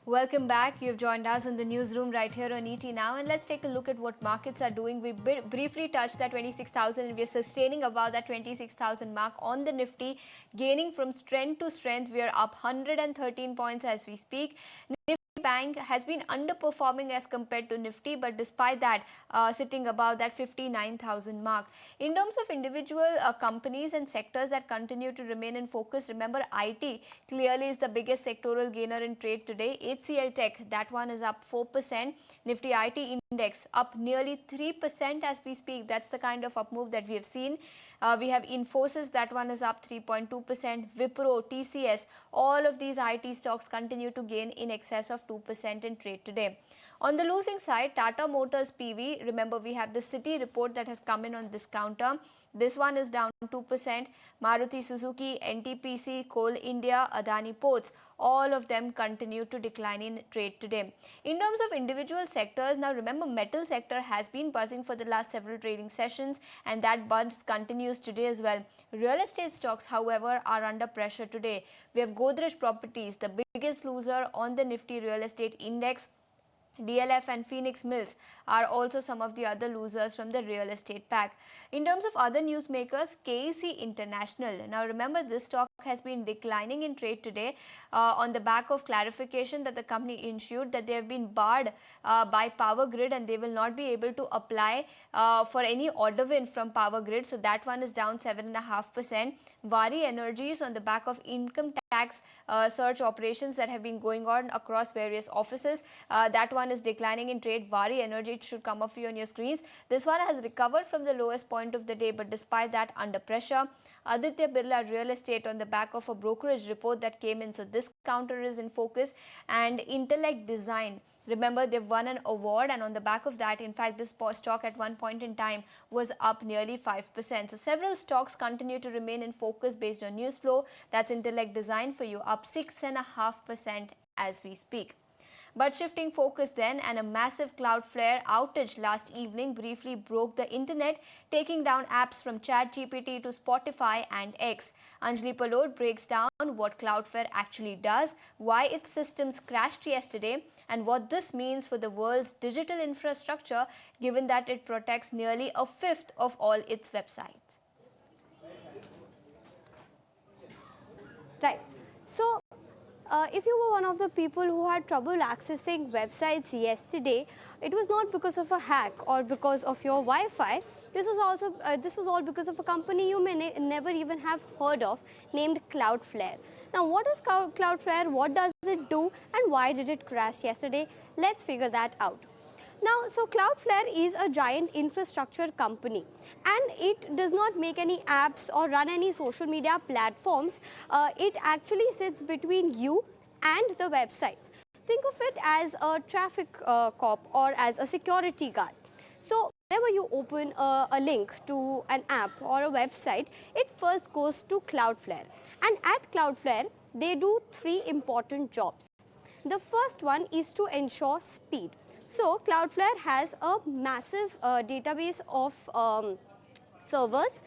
Welcome back. You've joined us in the newsroom right here on ET Now, and let's take a look at what markets are doing. We briefly touched that 26,000 and we're sustaining above that 26,000 mark on the Nifty, gaining from strength to strength. We are up 113 points as we speak. Bank has been underperforming as compared to Nifty, but despite that, sitting above that 59,000 mark. In terms of individual companies and sectors that continue to remain in focus, remember IT clearly is the biggest sectoral gainer in trade today. HCL Tech, that one is up 4%. Nifty IT Index up nearly 3% as we speak. That's the kind of up move that we have seen. We have Infosys, that one is up 3.2%. Wipro, TCS, all of these IT stocks continue to gain in excess of 2% in trade today. On the losing side, Tata Motors PV, remember we have the Citi report that has come in on this counter. This one is down 2%. Maruti Suzuki, NTPC, Coal India, Adani Ports, all of them continue to decline in trade today. In terms of individual sectors, now remember metal sector has been buzzing for the last several trading sessions, and that buzz continues today as well. Real estate stocks, however, are under pressure today. We have Godrej Properties, the biggest loser on the Nifty real estate index. DLF and Phoenix Mills are also some of the other losers from the real estate pack. In terms of other newsmakers, KEC International. Now remember, this stock has been declining in trade today on the back of clarification that the company issued that they have been barred by Power Grid and they will not be able to apply for any order win from Power Grid. So that one is down 7.5%. Vari Energies on the back of income tax search operations that have been going on across various offices. That one is declining in trade. Vari Energy, it should come up for you on your screens. This one has recovered from the lowest point of the day, but despite that, under pressure. Aditya Birla Real Estate on the back of a brokerage report that came in. So this counter is in focus. And Intellect Design. Remember, they've won an award, and on the back of that, in fact, this stock at one point in time was up nearly 5%. So several stocks continue to remain in focus based on news flow. That's Intellect Design for you, up 6.5% as we speak. But shifting focus then, and a massive Cloudflare outage last evening briefly broke the internet, taking down apps from ChatGPT to Spotify and X. Anjali Palod breaks down what Cloudflare actually does, why its systems crashed yesterday, and what this means for the world's digital infrastructure, given that it protects nearly a fifth of all its websites. Right. So, if you were one of the people who had trouble accessing websites yesterday, it was not because of a hack or because of your Wi-Fi. This was all because of a company you may never even have heard of, named Cloudflare. Now, what is Cloudflare? What does it do? And why did it crash yesterday? Let's figure that out. Now, so Cloudflare is a giant infrastructure company, and it does not make any apps or run any social media platforms. It actually sits between you and the websites. Think of it as a traffic cop or as a security guard. So whenever you open a link to an app or a website, it first goes to Cloudflare. And at Cloudflare, they do three important jobs. The first one is to ensure speed. So Cloudflare has a massive database of servers.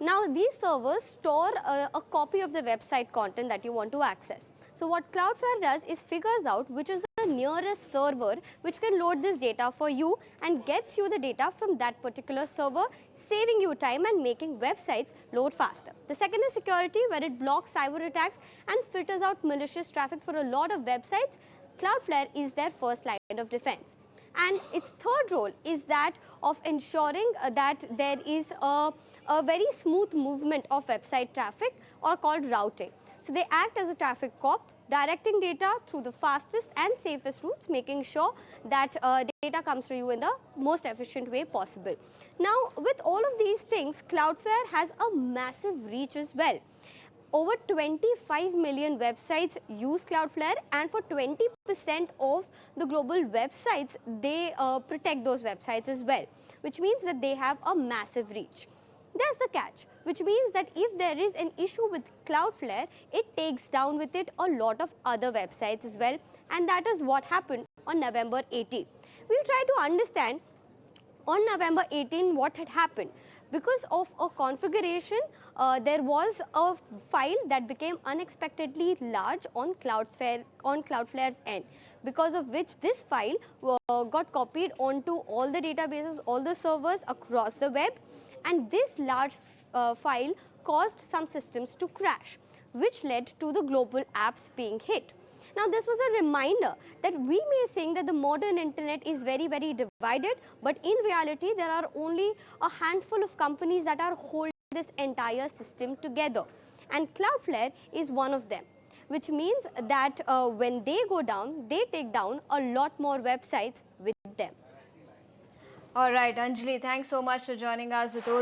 Now these servers store a copy of the website content that you want to access. So what Cloudflare does is figures out which is the nearest server which can load this data for you and gets you the data from that particular server, saving you time and making websites load faster. The second is security, where it blocks cyber attacks and filters out malicious traffic for a lot of websites. Cloudflare is their first line of defense. And its third role is that of ensuring that there is a very smooth movement of website traffic, or called routing. So they act as a traffic cop, directing data through the fastest and safest routes, making sure that data comes to you in the most efficient way possible. Now, with all of these things, Cloudflare has a massive reach as well. Over 25 million websites use Cloudflare, and for 20% of the global websites, they protect those websites as well, which means that they have a massive reach. There's the catch, which means that if there is an issue with Cloudflare, it takes down with it a lot of other websites as well, and that is what happened on November 18. We'll try to understand on November 18 what had happened. Because of a configuration, there was a file that became unexpectedly large on Cloudflare's end, because of which this file got copied onto all the databases, all the servers across the web, and this large file caused some systems to crash, which led to the global apps being hit. Now, this was a reminder that we may think that the modern internet is very, very divided, but in reality, there are only a handful of companies that are holding this entire system together. And Cloudflare is one of them, which means that when they go down, they take down a lot more websites with them. All right, Anjali, thanks so much for joining us with those